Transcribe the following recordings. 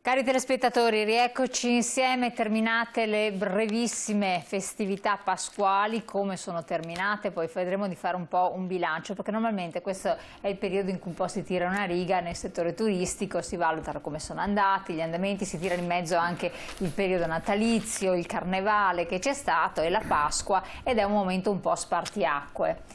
Cari telespettatori, rieccoci insieme, terminate le brevissime festività pasquali, come sono terminate, poi vedremo di fare un po' un bilancio, perché normalmente questo è il periodo in cui un po' si tira una riga nel settore turistico, si valutano come sono andati, gli andamenti, si tira in mezzo anche il periodo natalizio, il carnevale che c'è stato e la Pasqua, ed è un momento un po' spartiacque.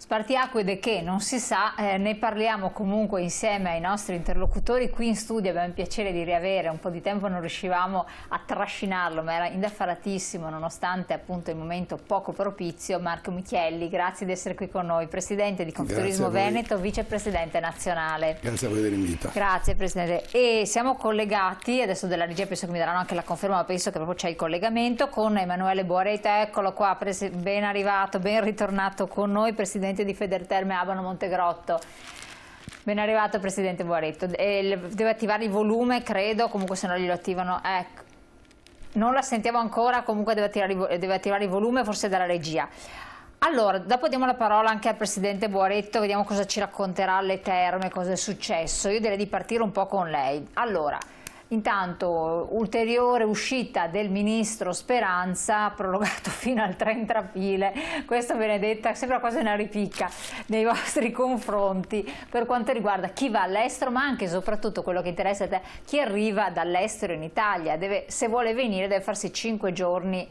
Spartiacque di che non si sa, ne parliamo comunque insieme ai nostri interlocutori qui in studio. Abbiamo il piacere di riavere, un po' di tempo non riuscivamo a trascinarlo, ma era indaffaratissimo nonostante appunto il momento poco propizio, Marco Michielli. Grazie di essere qui con noi, Presidente di Confturismo Veneto, Vicepresidente nazionale. Grazie a voi dell'invito. Grazie Presidente. E siamo collegati, adesso della regia penso che mi daranno anche la conferma, ma penso che proprio c'è il collegamento con Emanuele Boareto. Eccolo qua, ben arrivato, ben ritornato con noi, Presidente di Federterme Abano Montegrotto. Ben arrivato Presidente Boareto. Deve attivare il volume, credo, comunque se no glielo attivano. Ecco. Non la sentiamo ancora, comunque deve attivare il volume, forse dalla regia. Allora, dopo diamo la parola anche al Presidente Boareto, vediamo cosa ci racconterà alle terme, cosa è successo. Io direi di partire un po' con lei. Allora, intanto ulteriore uscita del Ministro Speranza, prorogato fino al 30 aprile, questo Benedetta sembra quasi una ripicca nei vostri confronti per quanto riguarda chi va all'estero, ma anche e soprattutto quello che interessa a te, chi arriva dall'estero in Italia, se vuole venire deve farsi 5 giorni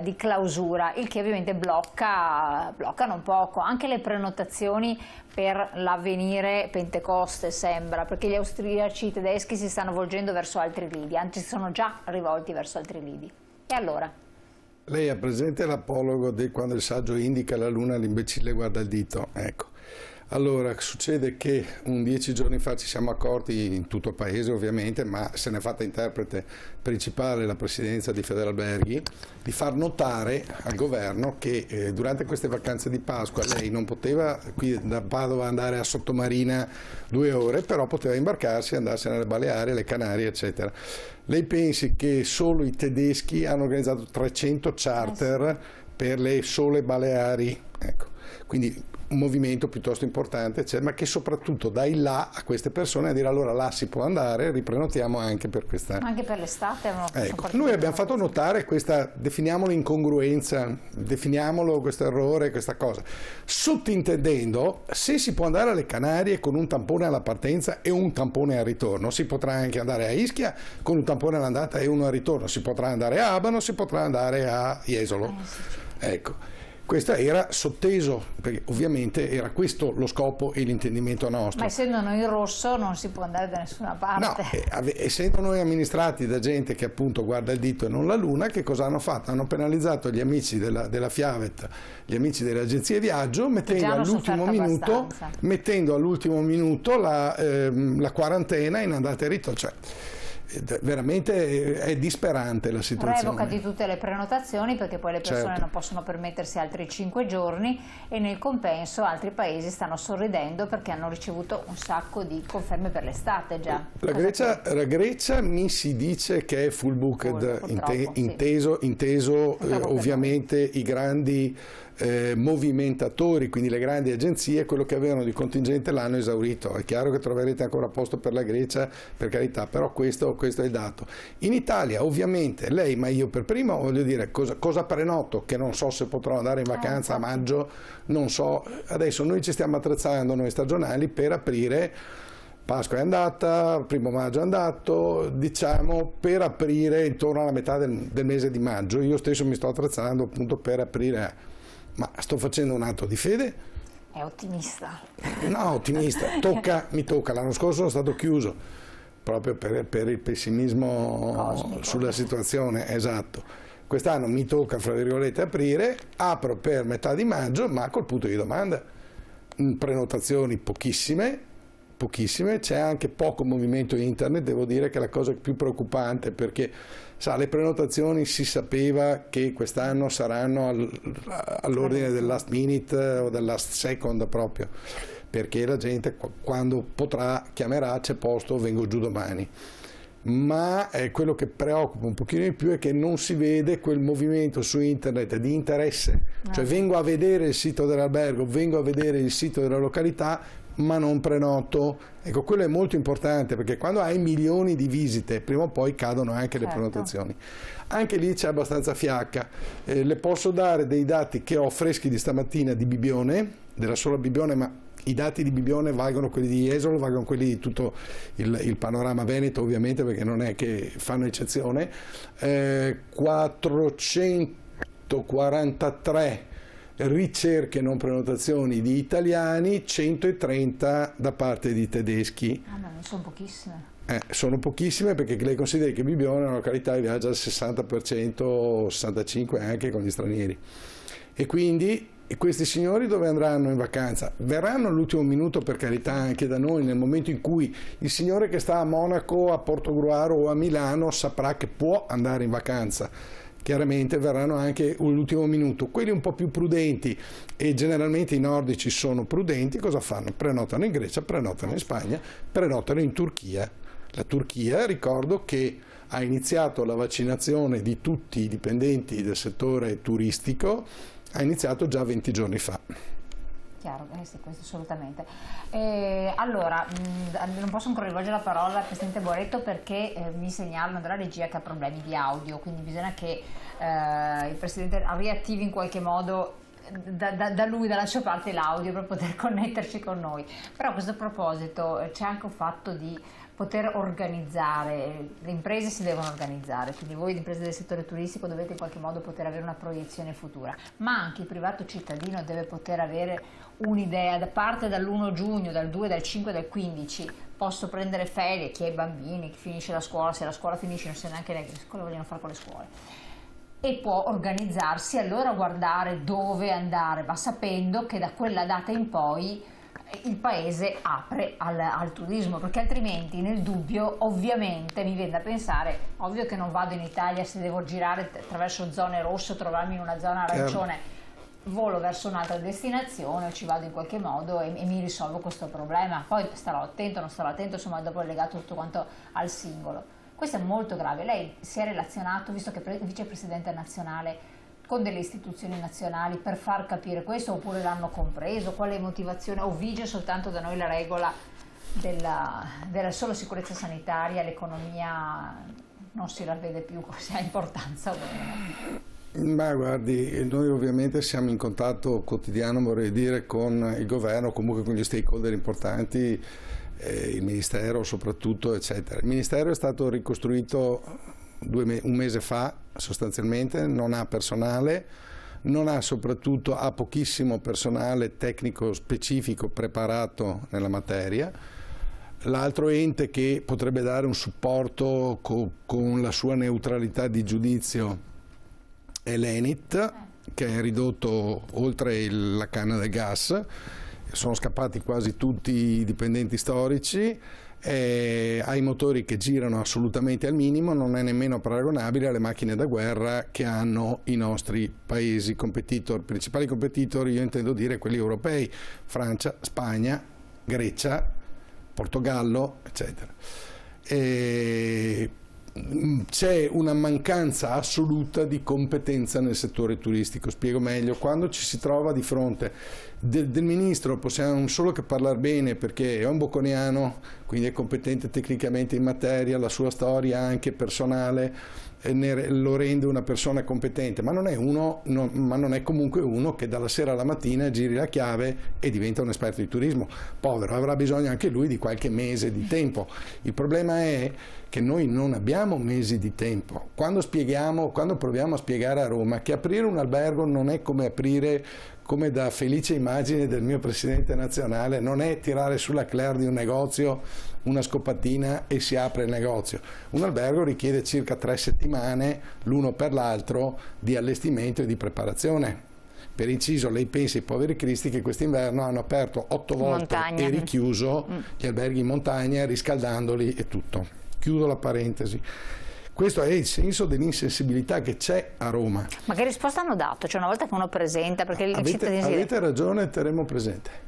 di clausura, il che ovviamente blocca non poco, anche le prenotazioni per l'avvenire Pentecoste sembra, perché gli austriaci, i tedeschi si stanno volgendo verso altri lidi, anzi sono già rivolti verso altri lidi. E allora? Lei ha presente l'apologo di quando il saggio indica la luna, l'imbecille guarda il dito? Ecco. Allora, succede che 10 giorni fa ci siamo accorti, in tutto il paese ovviamente, ma se ne è fatta interprete principale la presidenza di Federalberghi, di far notare al governo che durante queste vacanze di Pasqua lei non poteva qui da Padova andare a Sottomarina 2 ore, però poteva imbarcarsi e andarsene alle Baleari, alle Canarie, eccetera. Lei pensi che solo i tedeschi hanno organizzato 300 charter per le sole Baleari? Ecco. Quindi un movimento piuttosto importante, ma che soprattutto dà il là a queste persone a dire allora là si può andare, riprenotiamo anche per questa... Anche per l'estate? Ecco. Noi abbiamo fatto notare questa, definiamolo incongruenza, definiamolo questo errore, questa cosa, sottintendendo se si può andare alle Canarie con un tampone alla partenza e un tampone al ritorno, si potrà anche andare a Ischia con un tampone all'andata e uno al ritorno, si potrà andare a Abano, si potrà andare a Jesolo. Ecco. Questo era sotteso, perché ovviamente era questo lo scopo e l'intendimento nostro. Ma essendo noi in rosso non si può andare da nessuna parte. No, essendo noi amministrati da gente che appunto guarda il dito e non la luna, che cosa hanno fatto? Hanno penalizzato gli amici della Fiavet, gli amici delle agenzie viaggio, mettendo all'ultimo minuto la quarantena in andata e ritorno. Cioè, veramente è disperante la situazione. Revoca di tutte le prenotazioni perché poi le persone non possono permettersi altri 5 giorni e nel compenso altri paesi stanno sorridendo perché hanno ricevuto un sacco di conferme per l'estate già. La Grecia mi si dice che è full booked, inteso ovviamente i grandi movimentatori, quindi le grandi agenzie, quello che avevano di contingente l'hanno esaurito. È chiaro che troverete ancora posto per la Grecia, per carità, però questo è il dato. In Italia ovviamente lei, ma io per primo voglio dire cosa prenoto, che non so se potrò andare in vacanza a maggio, non so. Adesso noi ci stiamo attrezzando, noi stagionali, per aprire. Pasqua è andata, primo maggio è andato, diciamo per aprire intorno alla metà del mese di maggio. Io stesso mi sto attrezzando appunto per aprire. Ma sto facendo un atto di fede? È ottimista. No, ottimista. Mi tocca. L'anno scorso sono stato chiuso, proprio per il pessimismo cosmico sulla situazione, esatto. Quest'anno mi tocca, fra virgolette, aprire, apro per metà di maggio, ma col punto di domanda. Prenotazioni pochissime, c'è anche poco movimento internet, devo dire che è la cosa più preoccupante perché le prenotazioni si sapeva che quest'anno saranno all'ordine del last minute o del last second proprio, perché la gente quando potrà chiamerà, c'è posto, vengo giù domani. Ma quello che preoccupa un pochino di più è che non si vede quel movimento su internet di interesse, cioè vengo a vedere il sito dell'albergo, vengo a vedere il sito della località, ma non prenoto. Ecco, quello è molto importante, perché quando hai milioni di visite prima o poi cadono anche le prenotazioni. Anche lì c'è abbastanza fiacca. Le posso dare dei dati che ho freschi di stamattina di Bibbione, della sola Bibbione, ma i dati di Bibbione valgono quelli di Jesolo, valgono quelli di tutto il panorama veneto, ovviamente, perché non è che fanno eccezione. 443 ricerche non prenotazioni di italiani, 130 da parte di tedeschi. Ah, ma non sono pochissime. Sono pochissime, perché lei consideri che Bibbione è una località che viaggia al 60%, 65% anche con gli stranieri. E quindi questi signori dove andranno in vacanza? Verranno all'ultimo minuto, per carità, anche da noi, nel momento in cui il signore che sta a Monaco, a Portogruaro o a Milano saprà che può andare in vacanza. Chiaramente verranno anche all'ultimo minuto. Quelli un po' più prudenti, e generalmente i nordici sono prudenti, cosa fanno? Prenotano in Grecia, prenotano in Spagna, prenotano in Turchia. La Turchia, ricordo che ha iniziato la vaccinazione di tutti i dipendenti del settore turistico, ha iniziato già 20 giorni fa. Chiaro, sì, questo assolutamente. Allora, non posso ancora rivolgere la parola al Presidente Boretto, perché mi segnalano dalla regia che ha problemi di audio, quindi bisogna che il Presidente riattivi in qualche modo da lui, dalla sua parte, l'audio per poter connetterci con noi. Però a questo proposito c'è anche un fatto di poter organizzare, le imprese si devono organizzare, quindi voi imprese del settore turistico dovete in qualche modo poter avere una proiezione futura, ma anche il privato cittadino deve poter avere un'idea, da parte dall'1 giugno, dal 2, dal 5, dal 15, posso prendere ferie, chi ha i bambini, chi finisce la scuola, se la scuola finisce non sa neanche lei che cosa vogliono fare con le scuole. E può organizzarsi, allora guardare dove andare, ma sapendo che da quella data in poi il paese apre al turismo, perché altrimenti nel dubbio ovviamente mi viene da pensare, ovvio che non vado in Italia se devo girare attraverso zone rosse o trovarmi in una zona arancione, volo verso un'altra destinazione, ci vado in qualche modo e mi risolvo questo problema, poi starò attento, non starò attento, insomma dopo è legato tutto quanto al singolo. Questo è molto grave. Lei si è relazionato, visto che è vicepresidente nazionale, con delle istituzioni nazionali per far capire questo, oppure l'hanno compreso? Quale motivazione? O vige soltanto da noi la regola della sola sicurezza sanitaria, l'economia non si la vede più se ha importanza o meno? Ma guardi, noi ovviamente siamo in contatto quotidiano, vorrei dire, con il governo, comunque con gli stakeholder importanti, il Ministero soprattutto, eccetera. Il Ministero è stato ricostruito un mese fa sostanzialmente, non ha personale, ha pochissimo personale tecnico specifico preparato nella materia. L'altro ente che potrebbe dare un supporto con la sua neutralità di giudizio è l'Enit, che è ridotto oltre la canna del gas, sono scappati quasi tutti i dipendenti storici, ha i motori che girano assolutamente al minimo, non è nemmeno paragonabile alle macchine da guerra che hanno i nostri paesi competitor, principali competitor, io intendo dire quelli europei, Francia, Spagna, Grecia, Portogallo, eccetera. C'è una mancanza assoluta di competenza nel settore turistico. Spiego meglio: quando ci si trova di fronte del ministro possiamo solo che parlare bene, perché è un bocconiano, quindi è competente tecnicamente in materia, la sua storia anche personale lo rende una persona competente, ma non è comunque uno che dalla sera alla mattina giri la chiave e diventa un esperto di turismo. Povero, avrà bisogno anche lui di qualche mese di tempo. Il problema è che noi non abbiamo mesi di tempo. Quando proviamo a spiegare a Roma che aprire un albergo non è come aprire, come da felice immagine del mio presidente nazionale, non è tirare sulla clair di un negozio una scopatina e si apre il negozio. Un albergo richiede circa 3 settimane l'uno per l'altro di allestimento e di preparazione. Per inciso, lei pensa ai poveri cristi che quest'inverno hanno aperto 8 volte e richiuso gli alberghi in montagna, riscaldandoli e tutto. Chiudo la parentesi. Questo è il senso dell'insensibilità che c'è a Roma. Ma che risposta hanno dato? Cioè, una volta che uno presenta, perché il cittadino... Avete ragione, terremo presente.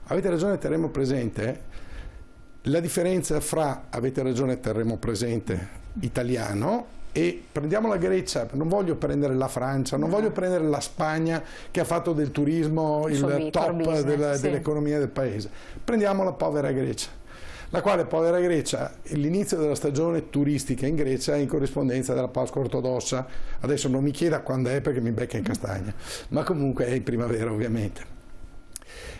Avete ragione, terremo presente. La differenza fra avete ragione, terremo presente italiano E prendiamo la Grecia, non voglio prendere la Francia, non voglio prendere la Spagna che ha fatto del turismo il top dell'economia del paese. Prendiamo la povera Grecia, la quale povera Grecia, l'inizio della stagione turistica in Grecia è in corrispondenza della Pasqua ortodossa. Adesso non mi chieda quando è perché mi becca in castagna, ma comunque è in primavera ovviamente.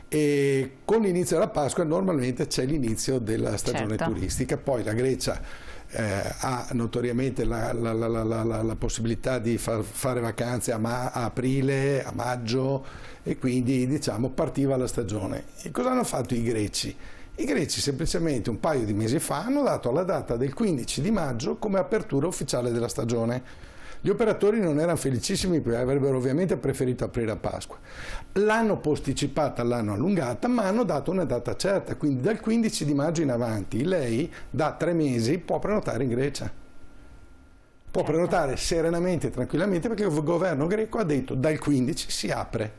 E con l'inizio della Pasqua normalmente c'è l'inizio della stagione turistica, poi la Grecia ha notoriamente la possibilità di fare vacanze a aprile, a maggio, e quindi diciamo partiva la stagione. E cosa hanno fatto i greci? I greci semplicemente un paio di mesi fa hanno dato la data del 15 di maggio come apertura ufficiale della stagione. Gli operatori non erano felicissimi perché avrebbero ovviamente preferito aprire a Pasqua. L'hanno posticipata, l'hanno allungata, ma hanno dato una data certa, quindi dal 15 di maggio in avanti lei da 3 mesi può prenotare in Grecia. Può prenotare serenamente e tranquillamente perché il governo greco ha detto dal 15 si apre,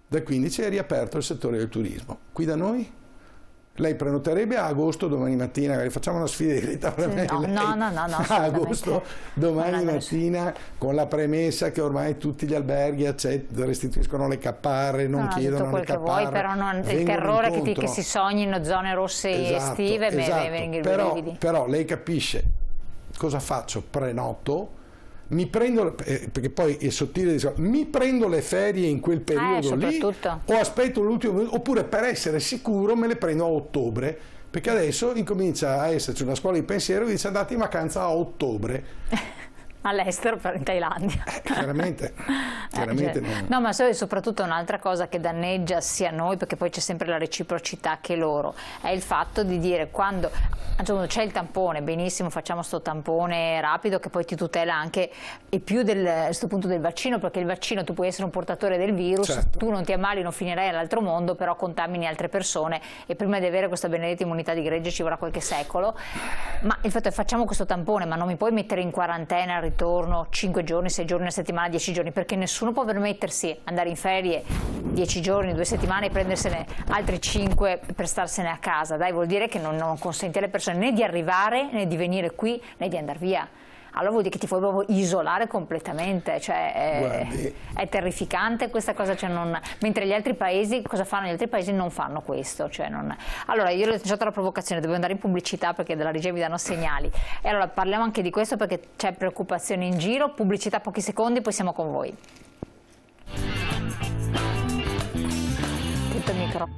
dal 15 è riaperto il settore del turismo. Qui da noi? Lei prenoterebbe a agosto domani mattina, facciamo una sfida di verità per me. No, a agosto domani mattina con la premessa che ormai tutti gli alberghi restituiscono le caparre, non chiedono tutto quel le caparre. Che vuoi, però il terrore che si sognino zone rosse estive, però lei capisce cosa faccio? Prenoto. Mi prendo, perché poi è sottile, mi prendo le ferie in quel periodo lì o aspetto l'ultimo, oppure per essere sicuro me le prendo a ottobre, perché adesso incomincia a esserci una scuola di pensiero che dice andate in vacanza a ottobre. All'estero, in Thailandia. Chiaramente no, ma soprattutto un'altra cosa che danneggia sia noi, perché poi c'è sempre la reciprocità che loro, è il fatto di dire quando c'è il tampone, benissimo, facciamo sto tampone rapido che poi ti tutela anche e più a questo punto del vaccino, perché il vaccino tu puoi essere un portatore del virus, tu non ti ammali, non finirai all'altro mondo, però contamini altre persone e prima di avere questa benedetta immunità di gregge ci vorrà qualche secolo. Ma il fatto è facciamo questo tampone, ma non mi puoi mettere in quarantena al ritorno 5 giorni, 6 giorni, una settimana, 10 giorni, perché nessuno può permettersi andare in ferie 10 giorni, 2 settimane e prendersene altri 5 per starsene a casa. Dai, vuol dire che non consenti alle persone né di arrivare, né di venire qui, né di andare via. Allora vuol dire che ti puoi proprio isolare completamente, è terrificante questa cosa, mentre gli altri paesi, cosa fanno? Gli altri paesi non fanno questo. Allora io ho lanciato la provocazione, devo andare in pubblicità perché dalla regia mi danno segnali, e allora parliamo anche di questo perché c'è preoccupazione in giro, pubblicità pochi secondi, poi siamo con voi. Tutto il micro.